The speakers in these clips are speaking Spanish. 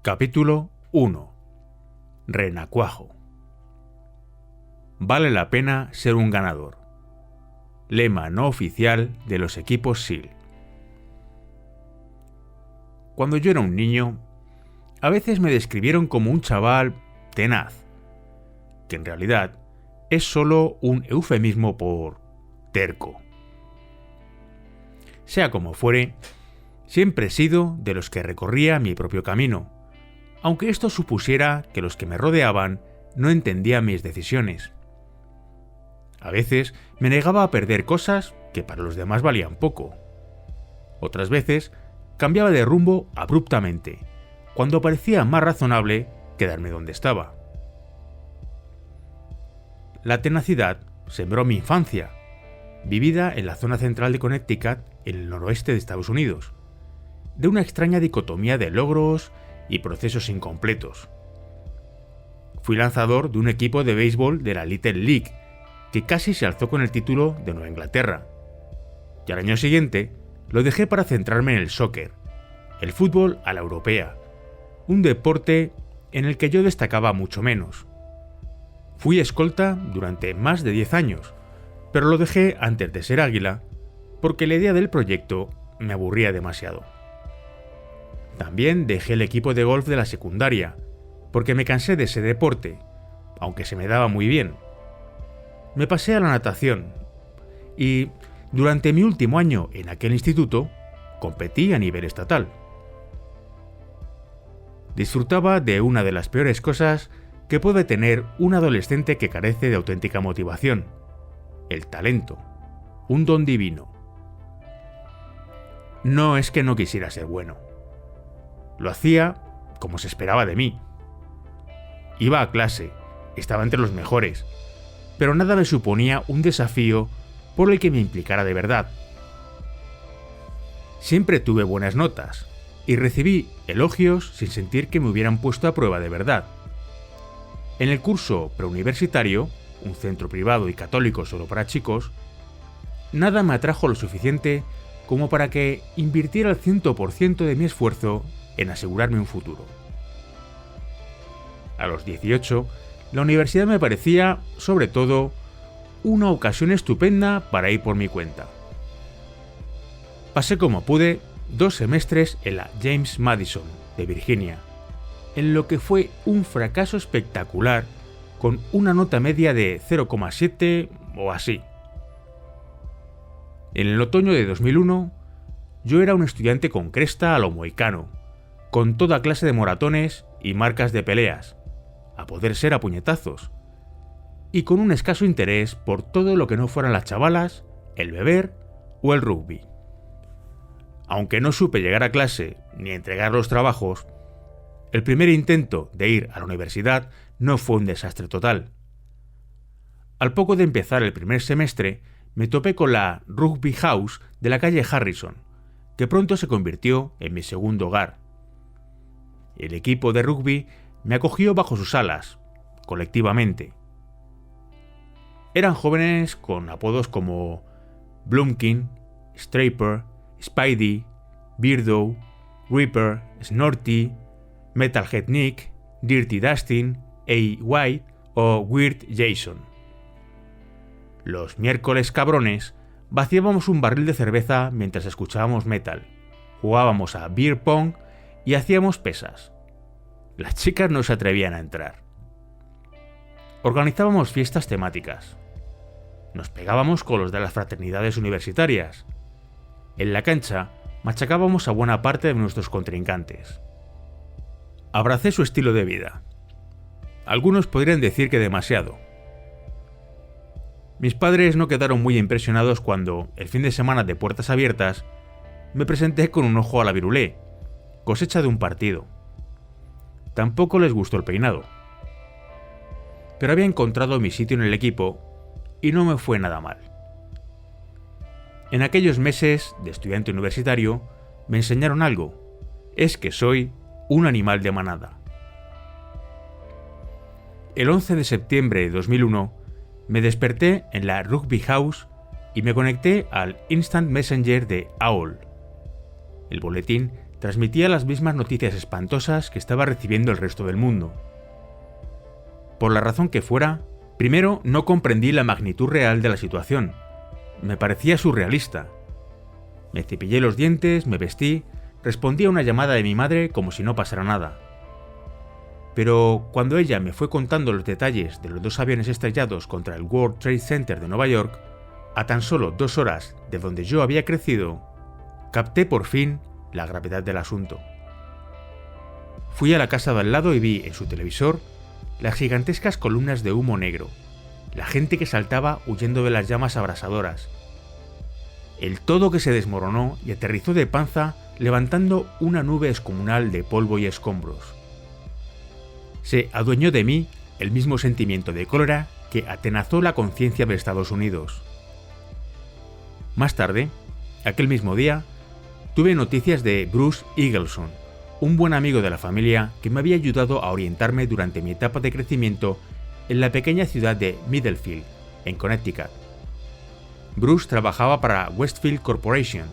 Capítulo 1. Renacuajo. Vale la pena ser un ganador. Lema no oficial de los equipos SEAL. Cuando yo era un niño, a veces me describieron como un chaval tenaz, que en realidad es solo un eufemismo por terco. Sea como fuere, siempre he sido de los que recorría mi propio camino, aunque esto supusiera que los que me rodeaban no entendían mis decisiones. A veces me negaba a perder cosas que para los demás valían poco. Otras veces cambiaba de rumbo abruptamente, cuando parecía más razonable quedarme donde estaba. La tenacidad sembró mi infancia, vivida en la zona central de Connecticut, en el noroeste de Estados Unidos, de una extraña dicotomía de logros y procesos incompletos. Fui lanzador de un equipo de béisbol de la Little League, que casi se alzó con el título de Nueva Inglaterra, y al año siguiente lo dejé para centrarme en el soccer, el fútbol a la europea, un deporte en el que yo destacaba mucho menos. Fui escolta durante más de 10 años, pero lo dejé antes de ser águila, porque la idea del proyecto me aburría demasiado. También dejé el equipo de golf de la secundaria, porque me cansé de ese deporte, aunque se me daba muy bien. Me pasé a la natación, y durante mi último año en aquel instituto, competí a nivel estatal. Disfrutaba de una de las peores cosas que puede tener un adolescente que carece de auténtica motivación: el talento, un don divino. No es que no quisiera ser bueno. Lo hacía como se esperaba de mí. Iba a clase, estaba entre los mejores, pero nada me suponía un desafío por el que me implicara de verdad. Siempre tuve buenas notas y recibí elogios sin sentir que me hubieran puesto a prueba de verdad. En el curso preuniversitario, un centro privado y católico solo para chicos, nada me atrajo lo suficiente como para que invirtiera el 100% de mi esfuerzo en asegurarme un futuro. A los 18, la universidad me parecía, sobre todo, una ocasión estupenda para ir por mi cuenta. Pasé como pude 2 semestres en la James Madison, de Virginia, en lo que fue un fracaso espectacular, con una nota media de 0,7 o así. En el otoño de 2001, yo era un estudiante con cresta a lo mohicano, con toda clase de moratones y marcas de peleas, a poder ser a puñetazos, y con un escaso interés por todo lo que no fueran las chavalas, el beber o el rugby. Aunque no supe llegar a clase ni entregar los trabajos, el primer intento de ir a la universidad no fue un desastre total. Al poco de empezar el primer semestre, me topé con la Rugby House de la calle Harrison, que pronto se convirtió en mi segundo hogar. El equipo de rugby me acogió bajo sus alas, colectivamente. Eran jóvenes con apodos como Blumpkin, Straper, Spidey, Beardo, Reaper, Snorty, Metalhead Nick, Dirty Dustin, A. White o Weird Jason. Los miércoles cabrones vaciábamos un barril de cerveza mientras escuchábamos metal, jugábamos a beer pong y hacíamos pesas. Las chicas no se atrevían a entrar. Organizábamos fiestas temáticas. Nos pegábamos con los de las fraternidades universitarias. En la cancha machacábamos a buena parte de nuestros contrincantes. Abracé su estilo de vida. Algunos podrían decir que demasiado. Mis padres no quedaron muy impresionados cuando, el fin de semana de puertas abiertas, me presenté con un ojo a la virulé, cosecha de un partido. Tampoco les gustó el peinado. Pero había encontrado mi sitio en el equipo y no me fue nada mal. En aquellos meses de estudiante universitario me enseñaron algo: es que soy un animal de manada. El 11 de septiembre de 2001 me desperté en la Rugby House y me conecté al Instant Messenger de AOL, el boletín transmitía las mismas noticias espantosas que estaba recibiendo el resto del mundo. Por la razón que fuera, primero no comprendí la magnitud real de la situación. Me parecía surrealista. Me cepillé los dientes, me vestí, respondí a una llamada de mi madre como si no pasara nada. Pero cuando ella me fue contando los detalles de los 2 aviones estrellados contra el World Trade Center de Nueva York, a tan solo 2 horas de donde yo había crecido, capté por fin la gravedad del asunto. Fui a la casa de al lado y vi en su televisor las gigantescas columnas de humo negro, la gente que saltaba huyendo de las llamas abrasadoras, el todo que se desmoronó y aterrizó de panza levantando una nube descomunal de polvo y escombros. Se adueñó de mí el mismo sentimiento de cólera que atenazó la conciencia de Estados Unidos. Más tarde, aquel mismo día, tuve noticias de Bruce Eagleson, un buen amigo de la familia que me había ayudado a orientarme durante mi etapa de crecimiento en la pequeña ciudad de Middlefield, en Connecticut. Bruce trabajaba para Westfield Corporation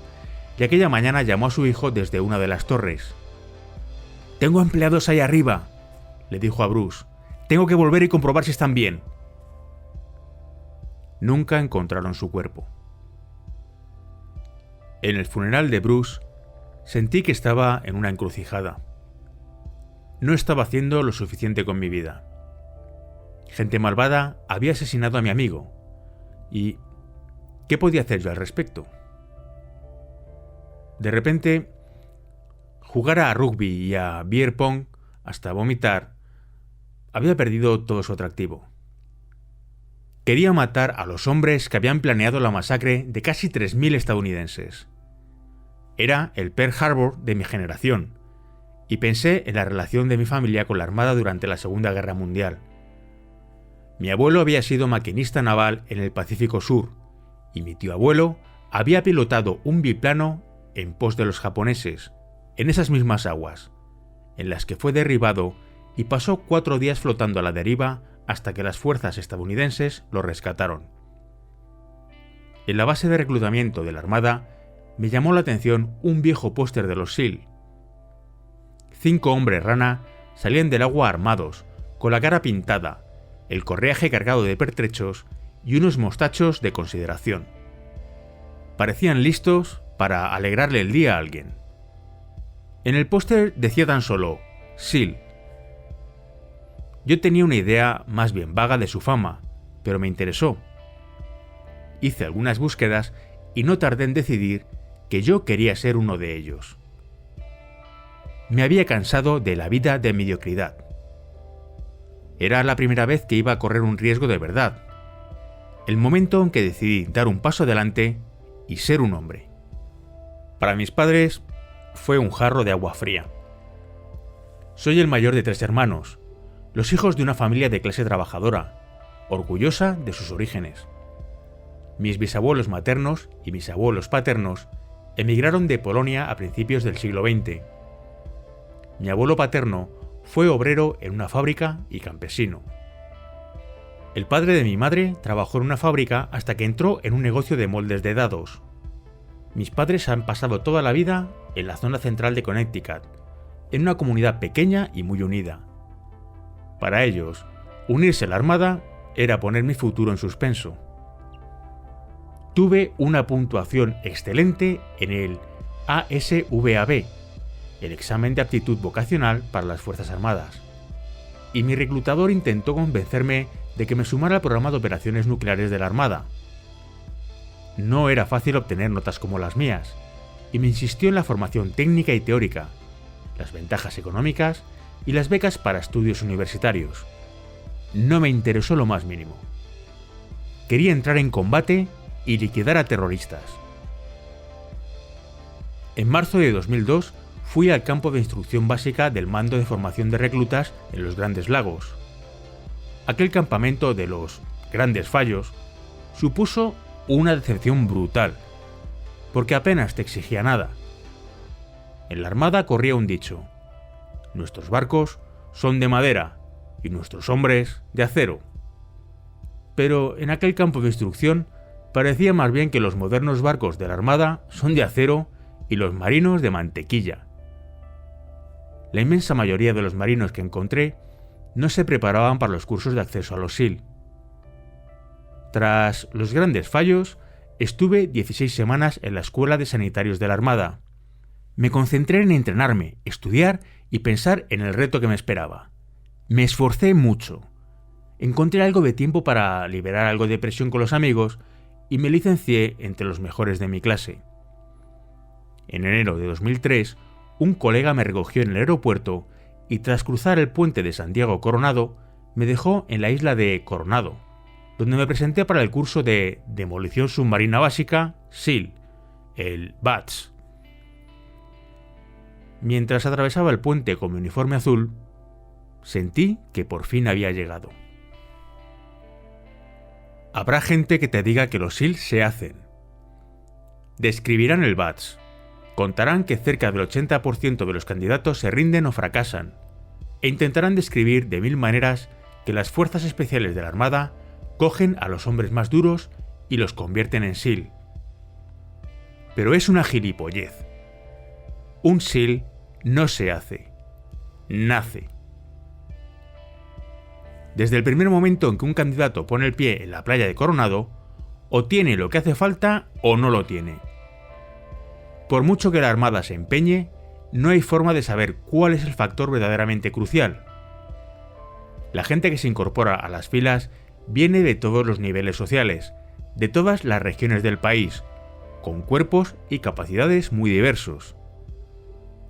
y aquella mañana llamó a su hijo desde una de las torres. «Tengo empleados ahí arriba», le dijo a Bruce. «Tengo que volver y comprobar si están bien». Nunca encontraron su cuerpo. En el funeral de Bruce, sentí que estaba en una encrucijada. No estaba haciendo lo suficiente con mi vida. Gente malvada había asesinado a mi amigo. ¿Y qué podía hacer yo al respecto? De repente, jugar a rugby y a beer pong hasta vomitar había perdido todo su atractivo. Quería matar a los hombres que habían planeado la masacre de casi 3.000 estadounidenses. Era el Pearl Harbor de mi generación, y pensé en la relación de mi familia con la Armada durante la Segunda Guerra Mundial. Mi abuelo había sido maquinista naval en el Pacífico Sur, y mi tío abuelo había pilotado un biplano en pos de los japoneses, en esas mismas aguas, en las que fue derribado y pasó 4 días flotando a la deriva hasta que las fuerzas estadounidenses lo rescataron. En la base de reclutamiento de la Armada me llamó la atención un viejo póster de los SEAL. 5 hombres rana salían del agua armados, con la cara pintada, el correaje cargado de pertrechos y unos mostachos de consideración. Parecían listos para alegrarle el día a alguien. En el póster decía tan solo SEAL. Yo tenía una idea más bien vaga de su fama, pero me interesó. Hice algunas búsquedas y no tardé en decidir que yo quería ser uno de ellos. Me había cansado de la vida de mediocridad. Era la primera vez que iba a correr un riesgo de verdad. El momento en que decidí dar un paso adelante y ser un hombre. Para mis padres fue un jarro de agua fría. Soy el mayor de 3 hermanos, los hijos de una familia de clase trabajadora, orgullosa de sus orígenes. Mis bisabuelos maternos y mis abuelos paternos emigraron de Polonia a principios del siglo XX. Mi abuelo paterno fue obrero en una fábrica y campesino. El padre de mi madre trabajó en una fábrica hasta que entró en un negocio de moldes de dados. Mis padres han pasado toda la vida en la zona central de Connecticut, en una comunidad pequeña y muy unida. Para ellos, unirse a la Armada era poner mi futuro en suspenso. Tuve una puntuación excelente en el ASVAB, el examen de aptitud vocacional para las Fuerzas Armadas, y mi reclutador intentó convencerme de que me sumara al programa de operaciones nucleares de la Armada. No era fácil obtener notas como las mías, y me insistió en la formación técnica y teórica, las ventajas económicas y las becas para estudios universitarios. No me interesó lo más mínimo. Quería entrar en combate y liquidar a terroristas. En marzo de 2002 fui al campo de instrucción básica del Mando de Formación de Reclutas en los Grandes Lagos. Aquel campamento de los Grandes Fallos supuso una decepción brutal, porque apenas te exigía nada. En la Armada corría un dicho: nuestros barcos son de madera y nuestros hombres de acero. Pero en aquel campo de instrucción parecía más bien que los modernos barcos de la Armada son de acero y los marinos de mantequilla. la inmensa mayoría de los marinos que encontré no se preparaban para los cursos de acceso a los SEAL. Tras los grandes fallos, estuve 16 semanas en la Escuela de Sanitarios de la Armada. Me concentré en entrenarme, estudiar y pensar en el reto que me esperaba. Me esforcé mucho. Encontré algo de tiempo para liberar algo de presión con los amigos y me licencié entre los mejores de mi clase. En enero de 2003, un colega me recogió en el aeropuerto y tras cruzar el puente de Santiago Coronado, me dejó en la isla de Coronado, donde me presenté para el curso de Demolición Submarina Básica SEAL, el BATS. Mientras atravesaba el puente con mi uniforme azul, sentí que por fin había llegado. Habrá gente que te diga que los SEAL se hacen. Describirán el BATS. Contarán que cerca del 80% de los candidatos se rinden o fracasan, e intentarán describir de 1000 maneras que las fuerzas especiales de la Armada cogen a los hombres más duros y los convierten en SEAL. Pero es una gilipollez. Un SEAL no se hace, nace. Desde el primer momento en que un candidato pone el pie en la playa de Coronado, o tiene lo que hace falta o no lo tiene. Por mucho que la Armada se empeñe, no hay forma de saber cuál es el factor verdaderamente crucial. La gente que se incorpora a las filas viene de todos los niveles sociales, de todas las regiones del país, con cuerpos y capacidades muy diversos.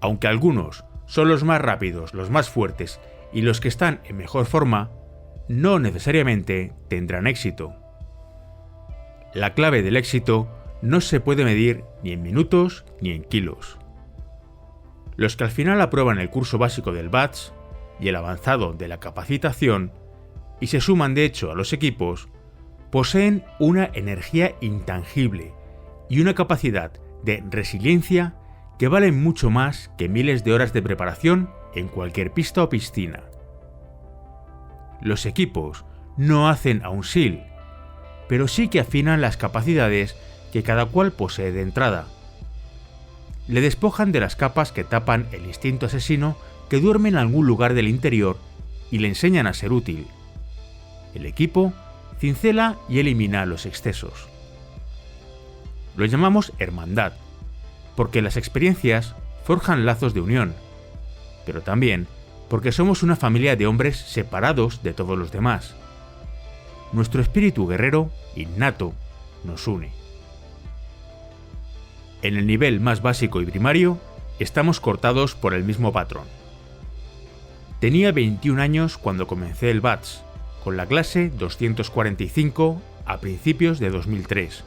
Aunque algunos son los más rápidos, los más fuertes y los que están en mejor forma, no necesariamente tendrán éxito. La clave del éxito no se puede medir ni en minutos ni en kilos. Los que al final aprueban el curso básico del BATS y el avanzado de la capacitación y se suman de hecho a los equipos, poseen una energía intangible y una capacidad de resiliencia que valen mucho más que miles de horas de preparación en cualquier pista o piscina. Los equipos no hacen a un SEAL, pero sí que afinan las capacidades que cada cual posee de entrada. Le despojan de las capas que tapan el instinto asesino que duerme en algún lugar del interior y le enseñan a ser útil. El equipo cincela y elimina los excesos. Lo llamamos hermandad, porque las experiencias forjan lazos de unión, pero también porque somos una familia de hombres separados de todos los demás. Nuestro espíritu guerrero, innato, nos une. En el nivel más básico y primario, estamos cortados por el mismo patrón. Tenía 21 años cuando comencé el BATS, con la clase 245 a principios de 2003.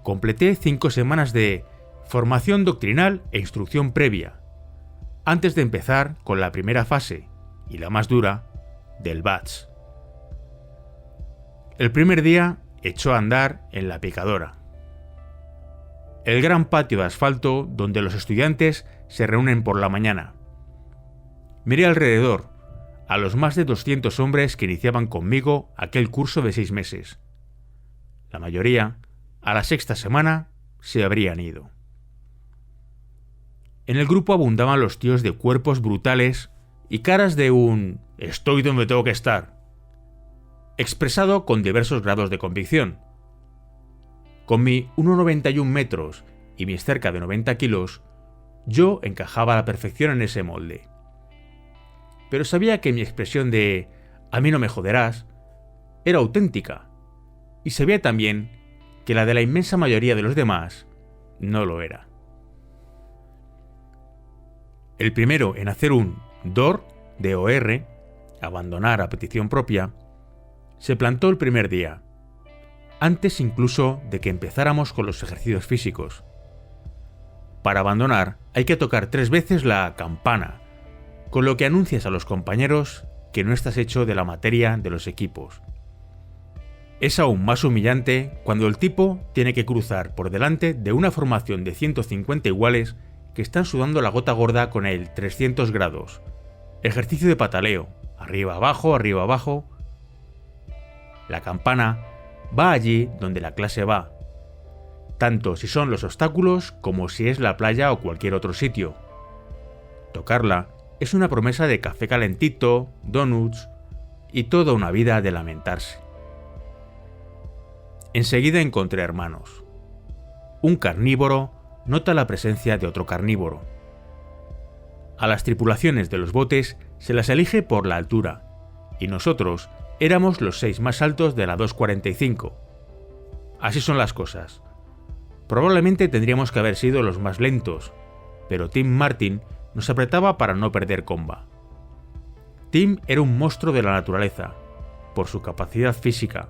Completé 5 semanas de formación doctrinal e instrucción previa, antes de empezar con la primera fase, y la más dura, del BATS. El primer día echó a andar en la picadora. El gran patio de asfalto donde los estudiantes se reúnen por la mañana. Miré alrededor, a los más de 200 hombres que iniciaban conmigo aquel curso de 6 meses. La mayoría, a la 6ª semana, se habrían ido. En el grupo abundaban los tíos de cuerpos brutales y caras de un «estoy donde tengo que estar», expresado con diversos grados de convicción. Con mi 1,91 metros y mis cerca de 90 kilos, yo encajaba a la perfección en ese molde. Pero sabía que mi expresión de «a mí no me joderás» era auténtica, y sabía también que la de la inmensa mayoría de los demás no lo era. El primero en hacer un DOR, DOR, abandonar a petición propia, se plantó el primer día, antes incluso de que empezáramos con los ejercicios físicos. Para abandonar hay que tocar 3 veces la campana, con lo que anuncias a los compañeros que no estás hecho de la materia de los equipos. Es aún más humillante cuando el tipo tiene que cruzar por delante de una formación de 150 iguales que están sudando la gota gorda con el 300 grados. Ejercicio de pataleo, arriba abajo. La campana va allí donde la clase va, tanto si son los obstáculos como si es la playa o cualquier otro sitio. Tocarla es una promesa de café calentito, donuts y toda una vida de lamentarse. Enseguida encontré hermanos. Un carnívoro nota la presencia de otro carnívoro. A las tripulaciones de los botes se las elige por la altura, y nosotros éramos los 6 más altos de la 245. Así son las cosas. Probablemente tendríamos que haber sido los más lentos, pero Tim Martin nos apretaba para no perder comba. Tim era un monstruo de la naturaleza, por su capacidad física,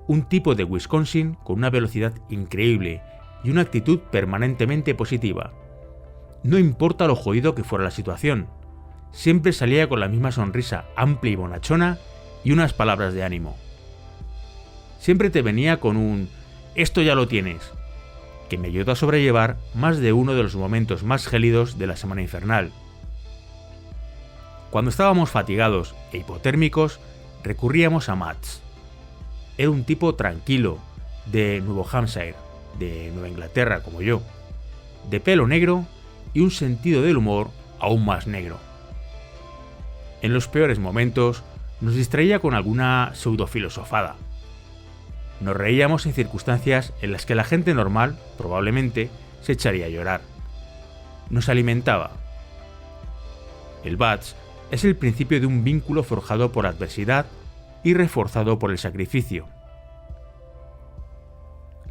un tipo de Wisconsin con una velocidad increíble y una actitud permanentemente positiva. No importa lo jodido que fuera la situación, siempre salía con la misma sonrisa amplia y bonachona y unas palabras de ánimo. Siempre te venía con un «esto ya lo tienes», que me ayudó a sobrellevar más de uno de los momentos más gélidos de la semana infernal. Cuando estábamos fatigados e hipotérmicos, recurríamos a Mats. Era un tipo tranquilo, de Nuevo Hampshire, de Nueva Inglaterra como yo, de pelo negro y un sentido del humor aún más negro. En los peores momentos nos distraía con alguna pseudofilosofada. Nos reíamos en circunstancias en las que la gente normal, probablemente, se echaría a llorar. Nos alimentaba. El Bats es el principio de un vínculo forjado por la adversidad y reforzado por el sacrificio.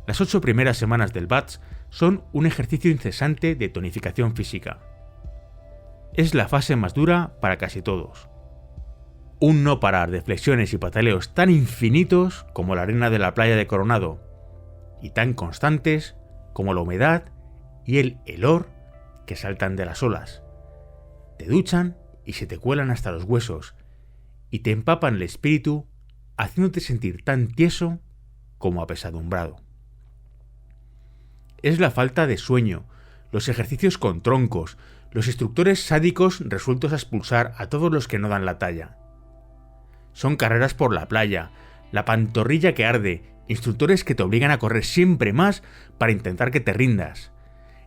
Las 8 primeras semanas del Bats son un ejercicio incesante de tonificación física. Es la fase más dura para casi todos. Un no parar de flexiones y pataleos tan infinitos como la arena de la playa de Coronado, y tan constantes como la humedad y el helor que saltan de las olas. Te duchan y se te cuelan hasta los huesos, y te empapan el espíritu, haciéndote sentir tan tieso como apesadumbrado. Es la falta de sueño, los ejercicios con troncos, los instructores sádicos resueltos a expulsar a todos los que no dan la talla. Son carreras por la playa, la pantorrilla que arde, instructores que te obligan a correr siempre más para intentar que te rindas.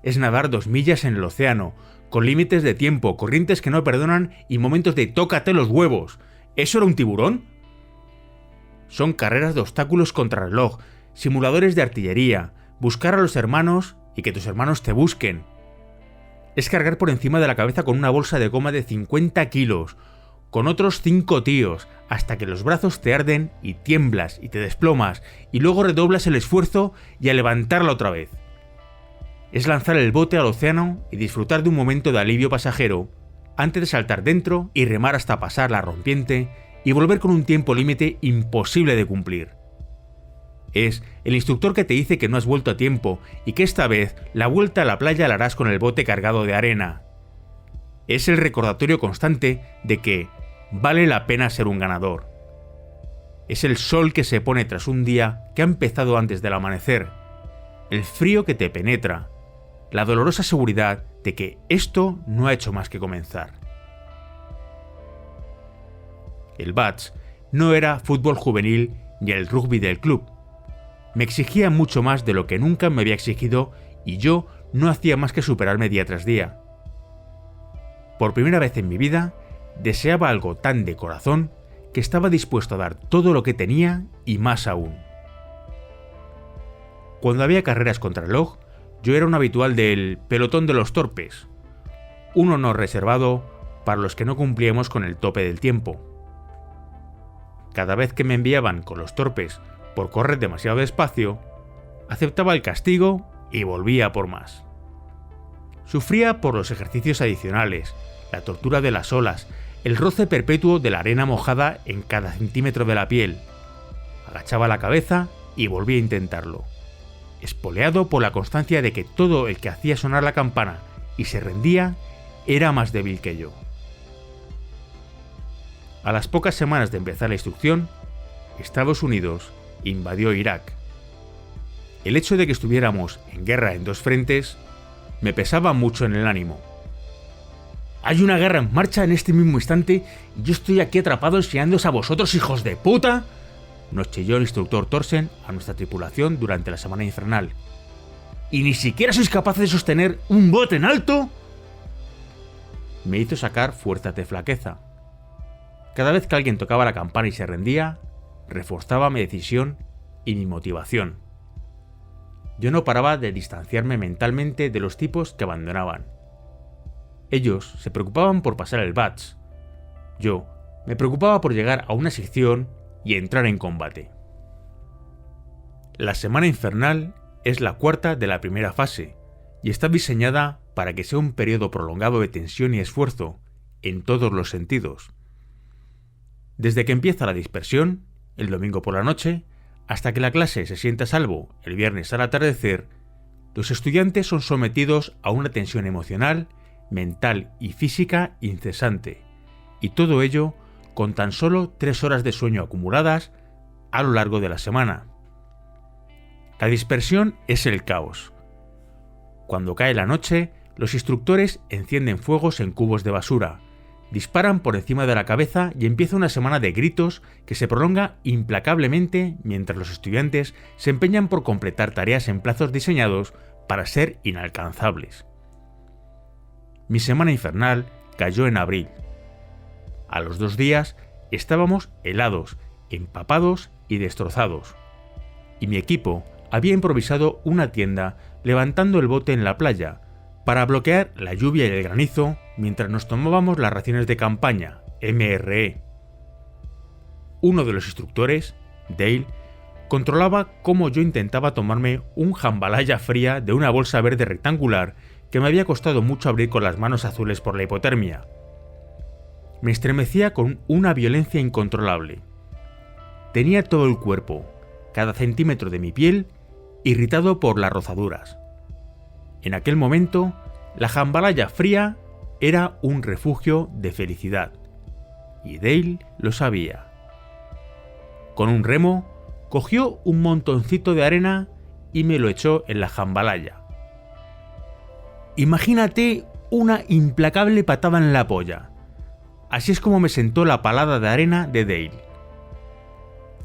Es nadar 2 millas en el océano, con límites de tiempo, corrientes que no perdonan y momentos de tócate los huevos. ¿Eso era un tiburón? Son carreras de obstáculos contra reloj, simuladores de artillería, buscar a los hermanos y que tus hermanos te busquen. Es cargar por encima de la cabeza con una bolsa de goma de 50 kilos, con otros 5 tíos, hasta que los brazos te arden y tiemblas y te desplomas, y luego redoblas el esfuerzo y a levantarla otra vez. Es lanzar el bote al océano y disfrutar de un momento de alivio pasajero, antes de saltar dentro y remar hasta pasar la rompiente y volver con un tiempo límite imposible de cumplir. Es el instructor que te dice que no has vuelto a tiempo y que esta vez la vuelta a la playa la harás con el bote cargado de arena. Es el recordatorio constante de que vale la pena ser un ganador. Es el sol que se pone tras un día que ha empezado antes del amanecer, el frío que te penetra, la dolorosa seguridad de que esto no ha hecho más que comenzar. El Bats no era fútbol juvenil ni el rugby del club. Me exigía mucho más de lo que nunca me había exigido y yo no hacía más que superarme día tras día. Por primera vez en mi vida, deseaba algo tan de corazón que estaba dispuesto a dar todo lo que tenía y más aún. Cuando había carreras contrarreloj, yo era un habitual del pelotón de los torpes, un honor reservado para los que no cumplíamos con el tope del tiempo. Cada vez que me enviaban con los torpes por correr demasiado despacio, aceptaba el castigo y volvía por más. Sufría por los ejercicios adicionales, la tortura de las olas, el roce perpetuo de la arena mojada en cada centímetro de la piel. Agachaba la cabeza y volvía a intentarlo, espoleado por la constancia de que todo el que hacía sonar la campana y se rendía era más débil que yo. A las pocas semanas de empezar la instrucción, Estados Unidos invadió Irak. El hecho de que estuviéramos en guerra en 2 frentes me pesaba mucho en el ánimo. Hay una guerra en marcha en este mismo instante y yo estoy aquí atrapado enseñándoos a vosotros, hijos de puta, nos chilló el instructor Thorsen a nuestra tripulación durante la semana infernal. ¿Y ni siquiera sois capaces de sostener un bote en alto? me hizo sacar fuerzas de flaqueza. Cada vez que alguien tocaba la campana y se rendía, reforzaba mi decisión y mi motivación. Yo no paraba de distanciarme mentalmente de los tipos que abandonaban. Ellos se preocupaban por pasar el badge. Yo me preocupaba por llegar a una sección y entrar en combate. La semana infernal es la cuarta de la primera fase y está diseñada para que sea un periodo prolongado de tensión y esfuerzo en todos los sentidos. Desde que empieza la dispersión, el domingo por la noche, hasta que la clase se sienta a salvo el viernes al atardecer, los estudiantes son sometidos a una tensión emocional, mental y física incesante, y todo ello con tan solo 3 horas de sueño acumuladas a lo largo de la semana. La dispersión es el caos. Cuando cae la noche, los instructores encienden fuegos en cubos de basura, disparan por encima de la cabeza y empieza una semana de gritos que se prolonga implacablemente mientras los estudiantes se empeñan por completar tareas en plazos diseñados para ser inalcanzables. Mi semana infernal cayó en abril. A los 2 días estábamos helados, empapados y destrozados. Y mi equipo había improvisado una tienda levantando el bote en la playa para bloquear la lluvia y el granizo mientras nos tomábamos las raciones de campaña, MRE. Uno de los instructores, Dale, controlaba cómo yo intentaba tomarme un jambalaya fría de una bolsa verde rectangular que me había costado mucho abrir con las manos azules por la hipotermia. Me estremecía con una violencia incontrolable. Tenía todo el cuerpo, cada centímetro de mi piel, irritado por las rozaduras. En aquel momento, la jambalaya fría era un refugio de felicidad, y Dale lo sabía. Con un remo, cogió un montoncito de arena y me lo echó en la jambalaya. Imagínate una implacable patada en la polla. Así es como me sentó la palada de arena de Dale.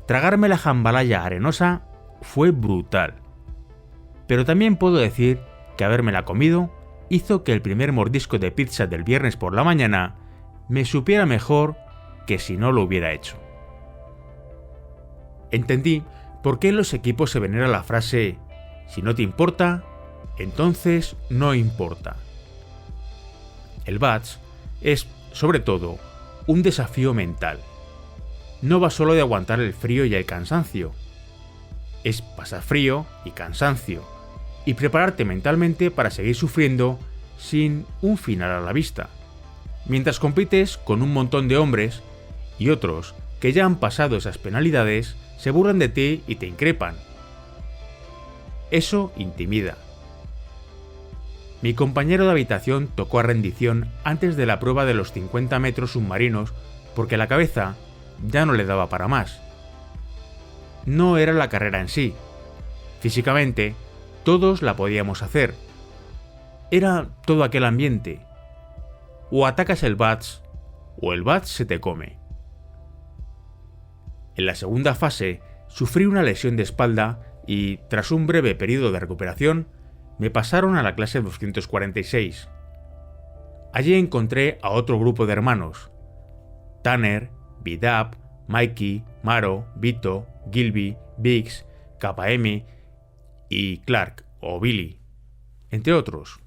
Tragarme la jambalaya arenosa fue brutal. Pero también puedo decir que habérmela comido hizo que el primer mordisco de pizza del viernes por la mañana me supiera mejor que si no lo hubiera hecho. Entendí por qué en los equipos se venera la frase «si no te importa, entonces no importa». El badge es, sobre todo, un desafío mental. No va solo de aguantar el frío y el cansancio. Es pasar frío y cansancio, y prepararte mentalmente para seguir sufriendo sin un final a la vista, mientras compites con un montón de hombres y otros que ya han pasado esas penalidades se burlan de ti y te increpan. Eso intimida. Mi compañero de habitación tocó a rendición antes de la prueba de los 50 metros submarinos porque la cabeza ya no le daba para más. No era la carrera en sí. Físicamente, todos la podíamos hacer. Era todo aquel ambiente. O atacas el badge, o el badge se te come. En la segunda fase, sufrí una lesión de espalda y, tras un breve periodo de recuperación, me pasaron a la clase 246. Allí encontré a otro grupo de hermanos: Tanner, Vidap, Mikey, Maro, Vito, Gilby, Biggs, KM y Clark o Billy, entre otros.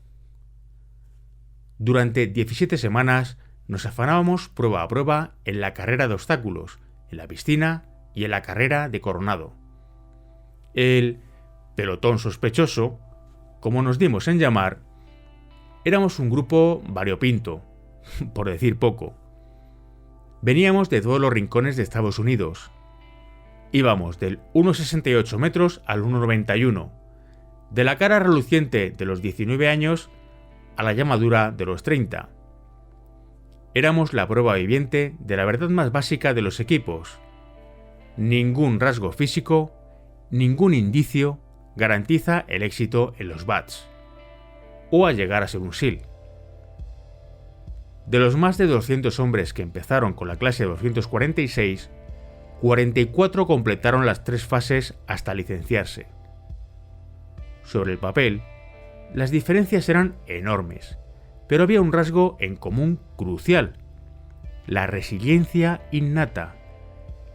Durante 17 semanas nos afanábamos prueba a prueba en la carrera de obstáculos, en la piscina y en la carrera de Coronado. El pelotón sospechoso, como nos dimos en llamar, éramos un grupo variopinto, por decir poco. Veníamos de todos los rincones de Estados Unidos. Íbamos del 1,68 metros al 1,91, de la cara reluciente de los 19 años a la llamadura de los 30. Éramos la prueba viviente de la verdad más básica de los equipos. Ningún rasgo físico, ningún indicio garantiza el éxito en los badges, o a llegar a ser un SEAL. De los más de 200 hombres que empezaron con la clase 246, 44 completaron las 3 fases hasta licenciarse. Sobre el papel, las diferencias eran enormes, pero había un rasgo en común crucial: la resiliencia innata,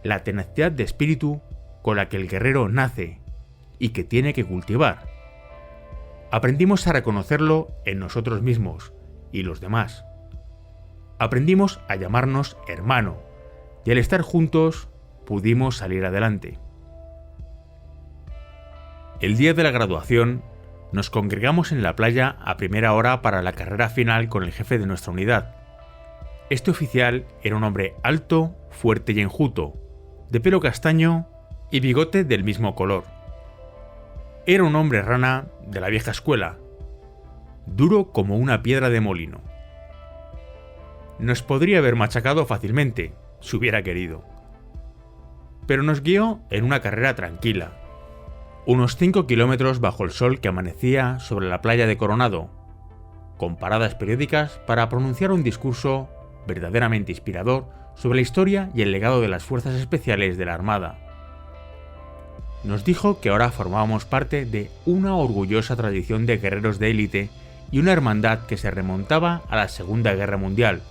la tenacidad de espíritu con la que el guerrero nace y que tiene que cultivar. Aprendimos a reconocerlo en nosotros mismos y los demás. Aprendimos a llamarnos hermano, y al estar juntos pudimos salir adelante. El día de la graduación, nos congregamos en la playa a primera hora para la carrera final con el jefe de nuestra unidad. Este oficial era un hombre alto, fuerte y enjuto, de pelo castaño y bigote del mismo color. Era un hombre rana de la vieja escuela, duro como una piedra de molino. Nos podría haber machacado fácilmente, si hubiera querido. Pero nos guió en una carrera tranquila, unos 5 kilómetros bajo el sol que amanecía sobre la playa de Coronado, con paradas periódicas para pronunciar un discurso verdaderamente inspirador sobre la historia y el legado de las fuerzas especiales de la Armada. Nos dijo que ahora formábamos parte de una orgullosa tradición de guerreros de élite y una hermandad que se remontaba a la Segunda Guerra Mundial,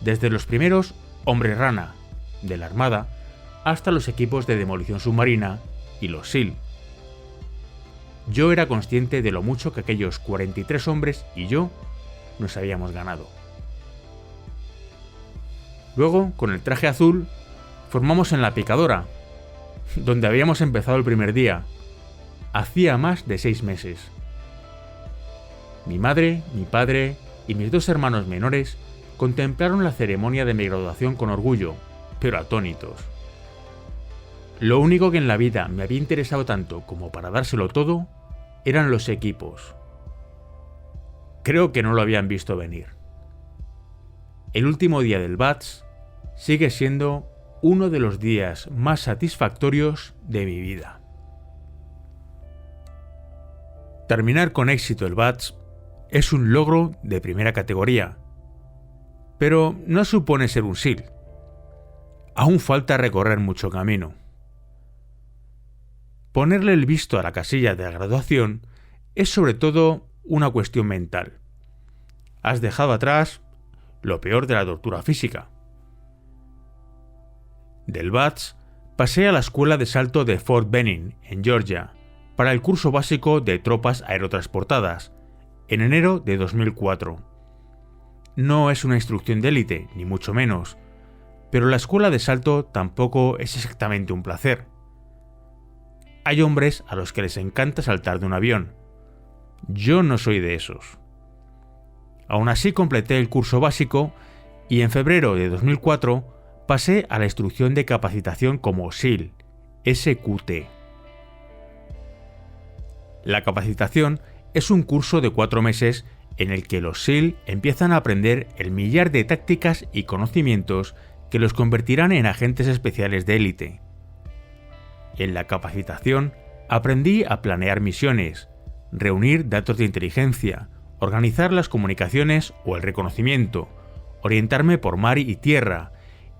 desde los primeros hombres rana de la Armada hasta los equipos de demolición submarina y los SEAL. Yo era consciente de lo mucho que aquellos 43 hombres y yo nos habíamos ganado. Luego, con el traje azul, formamos en la picadora, donde habíamos empezado el primer día, hacía más de 6 meses. Mi madre, mi padre y mis 2 hermanos menores contemplaron la ceremonia de mi graduación con orgullo, pero atónitos. Lo único que en la vida me había interesado tanto como para dárselo todo eran los equipos. Creo que no lo habían visto venir. El último día del BATS sigue siendo uno de los días más satisfactorios de mi vida. Terminar con éxito el BATS es un logro de primera categoría, pero no supone ser un SEAL. Aún falta recorrer mucho camino. Ponerle el visto a la casilla de la graduación es sobre todo una cuestión mental. Has dejado atrás lo peor de la tortura física. Del BATS pasé a la escuela de salto de Fort Benning, en Georgia, para el curso básico de tropas aerotransportadas, en enero de 2004. No es una instrucción de élite, ni mucho menos, pero la escuela de salto tampoco es exactamente un placer. Hay hombres a los que les encanta saltar de un avión. Yo no soy de esos. Aún así completé el curso básico y en febrero de 2004 pasé a la instrucción de capacitación como SEAL, SQT. La capacitación es un curso de 4 meses en el que los SEAL empiezan a aprender el millar de tácticas y conocimientos que los convertirán en agentes especiales de élite. En la capacitación aprendí a planear misiones, reunir datos de inteligencia, organizar las comunicaciones o el reconocimiento, orientarme por mar y tierra,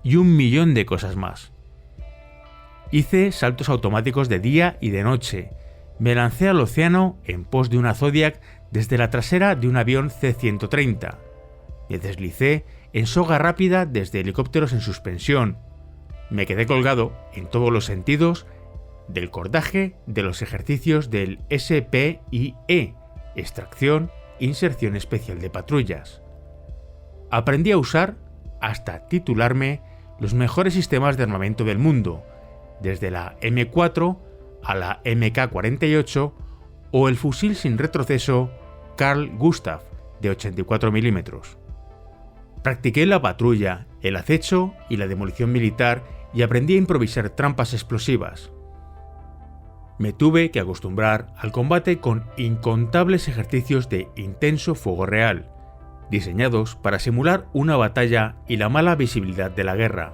y un millón de cosas más. Hice saltos automáticos de día y de noche, me lancé al océano en pos de una Zodiac desde la trasera de un avión C-130, me deslicé en soga rápida desde helicópteros en suspensión, me quedé colgado en todos los sentidos del cordaje de los ejercicios del SPIE, extracción, inserción especial de patrullas. Aprendí a usar, hasta titularme, los mejores sistemas de armamento del mundo, desde la M4 a la MK-48 o el fusil sin retroceso Carl Gustav de 84 mm. Practiqué la patrulla, el acecho y la demolición militar y aprendí a improvisar trampas explosivas. Me tuve que acostumbrar al combate con incontables ejercicios de intenso fuego real, diseñados para simular una batalla y la mala visibilidad de la guerra.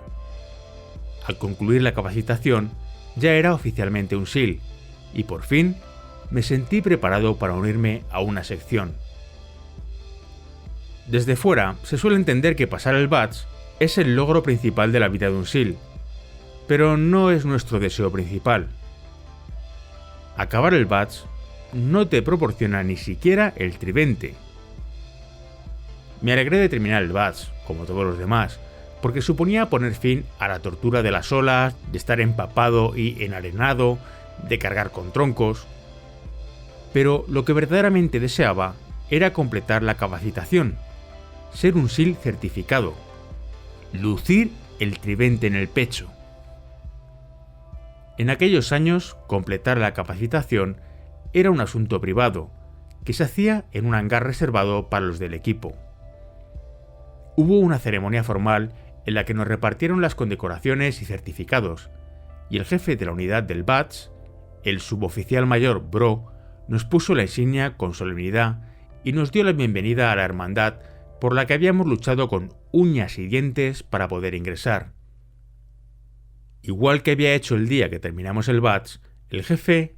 Al concluir la capacitación, ya era oficialmente un SEAL, y por fin me sentí preparado para unirme a una sección. Desde fuera se suele entender que pasar el BATS es el logro principal de la vida de un SEAL, pero no es nuestro deseo principal. Acabar el BATS no te proporciona ni siquiera el Tridente. Me alegré de terminar el BATS, como todos los demás, porque suponía poner fin a la tortura de las olas, de estar empapado y enarenado, de cargar con troncos. Pero lo que verdaderamente deseaba era completar la capacitación, ser un SEAL certificado, lucir el tridente en el pecho. En aquellos años, completar la capacitación era un asunto privado, que se hacía en un hangar reservado para los del equipo. Hubo una ceremonia formal en la que nos repartieron las condecoraciones y certificados, y el jefe de la unidad del BATS, el suboficial mayor Bro, nos puso la insignia con solemnidad y nos dio la bienvenida a la hermandad por la que habíamos luchado con uñas y dientes para poder ingresar. Igual que había hecho el día que terminamos el BATS, el jefe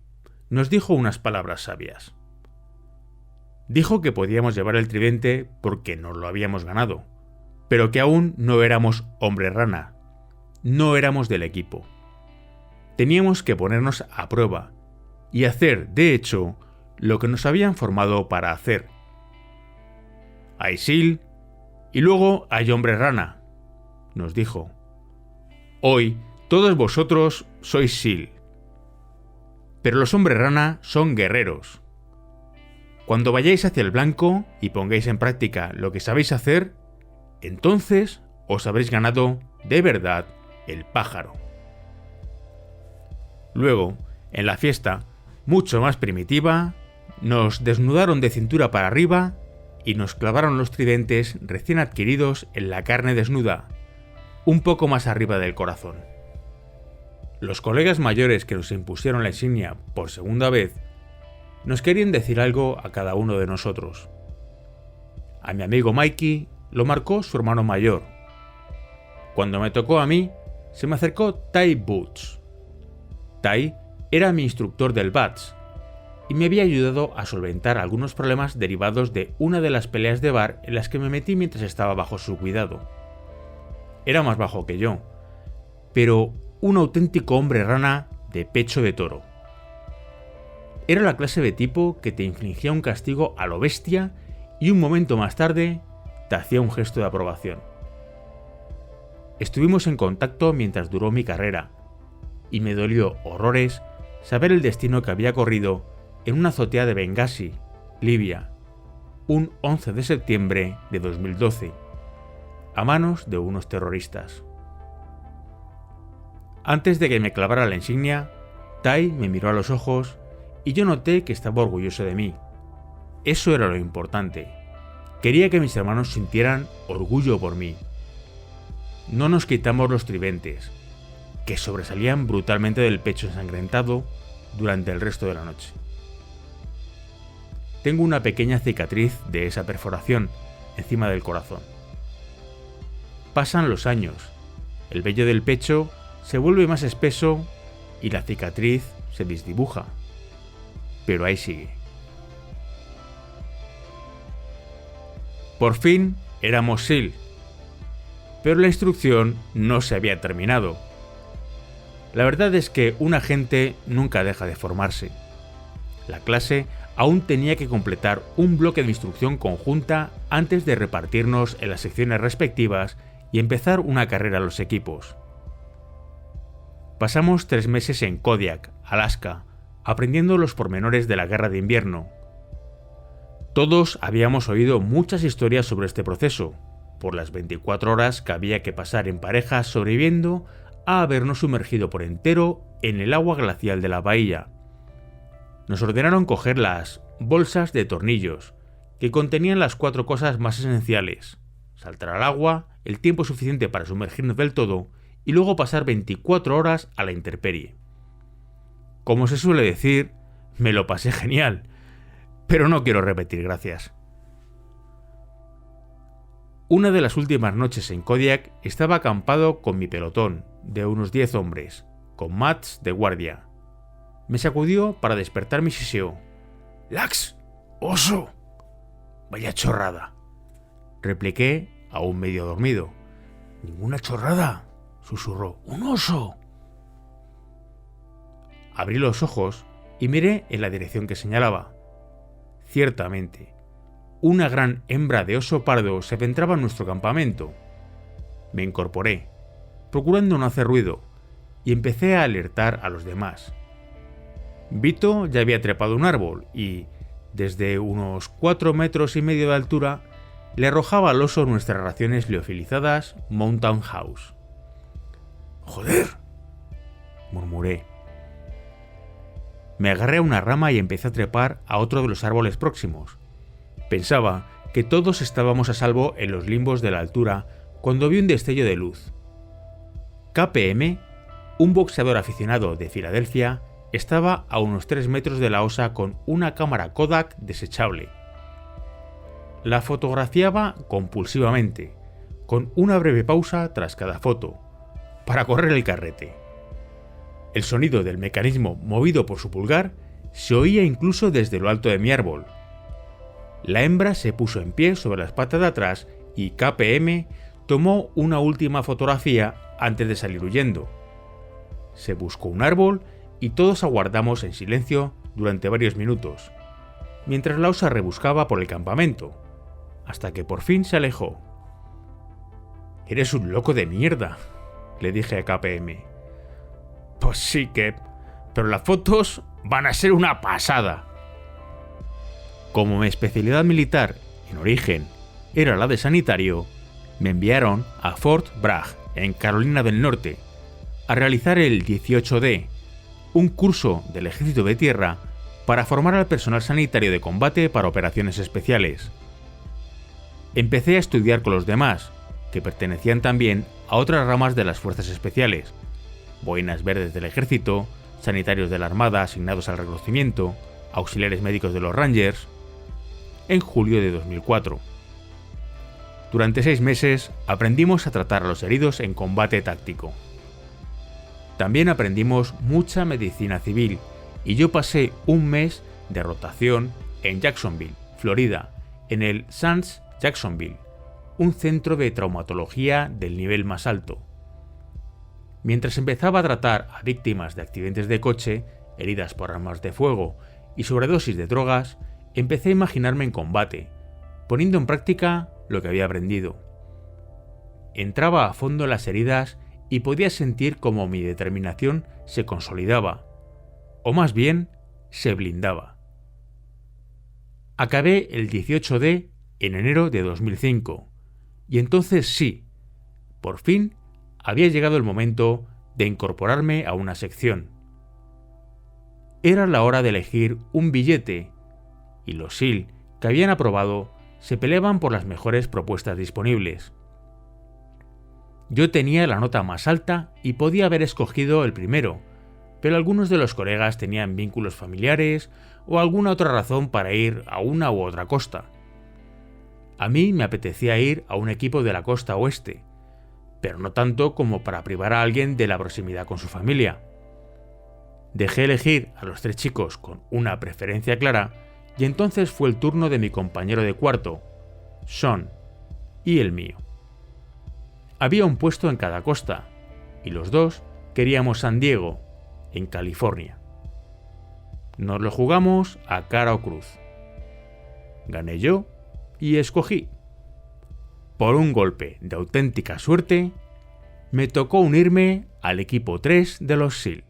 nos dijo unas palabras sabias. Dijo que podíamos llevar el tridente porque nos lo habíamos ganado, pero que aún no éramos hombre rana, no éramos del equipo. Teníamos que ponernos a prueba y hacer, de hecho, lo que nos habían formado para hacer. Hay SEAL y luego hay hombre rana, nos dijo. Hoy todos vosotros sois SEAL, pero los hombres rana son guerreros. Cuando vayáis hacia el blanco y pongáis en práctica lo que sabéis hacer, entonces os habréis ganado de verdad el pájaro. Luego, en la fiesta, mucho más primitiva, nos desnudaron de cintura para arriba y nos clavaron los tridentes recién adquiridos en la carne desnuda, un poco más arriba del corazón. Los colegas mayores que nos impusieron la insignia por segunda vez nos querían decir algo a cada uno de nosotros. A mi amigo Mikey lo marcó su hermano mayor. Cuando me tocó a mí, se me acercó Ty Boots. Ty era mi instructor del BATS y me había ayudado a solventar algunos problemas derivados de una de las peleas de bar en las que me metí mientras estaba bajo su cuidado. Era más bajo que yo, pero un auténtico hombre rana de pecho de toro. Era la clase de tipo que te infligía un castigo a lo bestia y un momento más tarde te hacía un gesto de aprobación. Estuvimos en contacto mientras duró mi carrera, y me dolió horrores saber el destino que había corrido en una azotea de Bengasi, Libia, un 11 de septiembre de 2012, a manos de unos terroristas. Antes de que me clavara la insignia, Ty me miró a los ojos y yo noté que estaba orgulloso de mí. Eso era lo importante. Quería que mis hermanos sintieran orgullo por mí. No nos quitamos los tridentes, que sobresalían brutalmente del pecho ensangrentado durante el resto de la noche. Tengo una pequeña cicatriz de esa perforación encima del corazón. Pasan los años, el vello del pecho se vuelve más espeso y la cicatriz se desdibuja, pero ahí sigue. Por fin éramos SEAL, pero la instrucción no se había terminado. La verdad es que un agente nunca deja de formarse. La clase aún tenía que completar un bloque de instrucción conjunta antes de repartirnos en las secciones respectivas y empezar una carrera a los equipos. Pasamos 3 meses en Kodiak, Alaska, aprendiendo los pormenores de la guerra de invierno. Todos habíamos oído muchas historias sobre este proceso, por las 24 horas que había que pasar en parejas sobreviviendo a habernos sumergido por entero en el agua glacial de la bahía. Nos ordenaron coger las bolsas de tornillos, que contenían las 4 cosas más esenciales: saltar al agua, el tiempo suficiente para sumergirnos del todo y luego pasar 24 horas a la intemperie. Como se suele decir, me lo pasé genial, pero no quiero repetir gracias. Una de las últimas noches en Kodiak estaba acampado con mi pelotón, de unos 10 hombres, con Mats de guardia. Me sacudió para despertar mi siseo. «¡Lax! ¡Oso!». «Vaya chorrada», repliqué, aún medio dormido. «Ninguna chorrada», susurró. «¡Un oso!». Abrí los ojos y miré en la dirección que señalaba. Ciertamente, una gran hembra de oso pardo se adentraba en nuestro campamento. Me incorporé, procurando no hacer ruido, y empecé a alertar a los demás. Vito ya había trepado un árbol y, desde unos 4,5 metros de altura, le arrojaba al oso nuestras raciones liofilizadas Mountain House. «¡Joder!», murmuré. Me agarré a una rama y empecé a trepar a otro de los árboles próximos. Pensaba que todos estábamos a salvo en los limbos de la altura cuando vi un destello de luz. KPM, un boxeador aficionado de Filadelfia, estaba a unos 3 metros de la osa con una cámara Kodak desechable. La fotografiaba compulsivamente, con una breve pausa tras cada foto, para correr el carrete. El sonido del mecanismo movido por su pulgar se oía incluso desde lo alto de mi árbol. La hembra se puso en pie sobre las patas de atrás y KPM tomó una última fotografía antes de salir huyendo. Se buscó un árbol y todos aguardamos en silencio durante varios minutos, mientras la osa rebuscaba por el campamento, hasta que por fin se alejó. «Eres un loco de mierda», le dije a KPM. «Pues sí, Kev, pero las fotos van a ser una pasada». Como mi especialidad militar, en origen, era la de sanitario, me enviaron a Fort Bragg, en Carolina del Norte, a realizar el 18D, un curso del Ejército de Tierra para formar al personal sanitario de combate para operaciones especiales. Empecé a estudiar con los demás, que pertenecían también a otras ramas de las fuerzas especiales, boinas verdes del ejército, sanitarios de la armada asignados al reconocimiento, auxiliares médicos de los Rangers, en julio de 2004. Durante 6 meses aprendimos a tratar a los heridos en combate táctico. También aprendimos mucha medicina civil y yo pasé un mes de rotación en Jacksonville, Florida, en el SANS Jacksonville, un centro de traumatología del nivel más alto. Mientras empezaba a tratar a víctimas de accidentes de coche, heridas por armas de fuego y sobredosis de drogas, empecé a imaginarme en combate, poniendo en práctica lo que había aprendido. Entraba a fondo en las heridas y podía sentir cómo mi determinación se consolidaba, o más bien, se blindaba. Acabé el 18D en enero de 2005, y entonces sí, por fin había llegado el momento de incorporarme a una sección. Era la hora de elegir un billete, y los SEAL que habían aprobado se peleaban por las mejores propuestas disponibles. Yo tenía la nota más alta y podía haber escogido el primero, pero algunos de los colegas tenían vínculos familiares o alguna otra razón para ir a una u otra costa. A mí me apetecía ir a un equipo de la costa oeste, pero no tanto como para privar a alguien de la proximidad con su familia. Dejé elegir a los 3 chicos con una preferencia clara y entonces fue el turno de mi compañero de cuarto, Sean, y el mío. Había un puesto en cada costa, y los dos queríamos San Diego, en California. Nos lo jugamos a cara o cruz. Gané yo y escogí. Por un golpe de auténtica suerte, me tocó unirme al equipo 3 de los SEAL.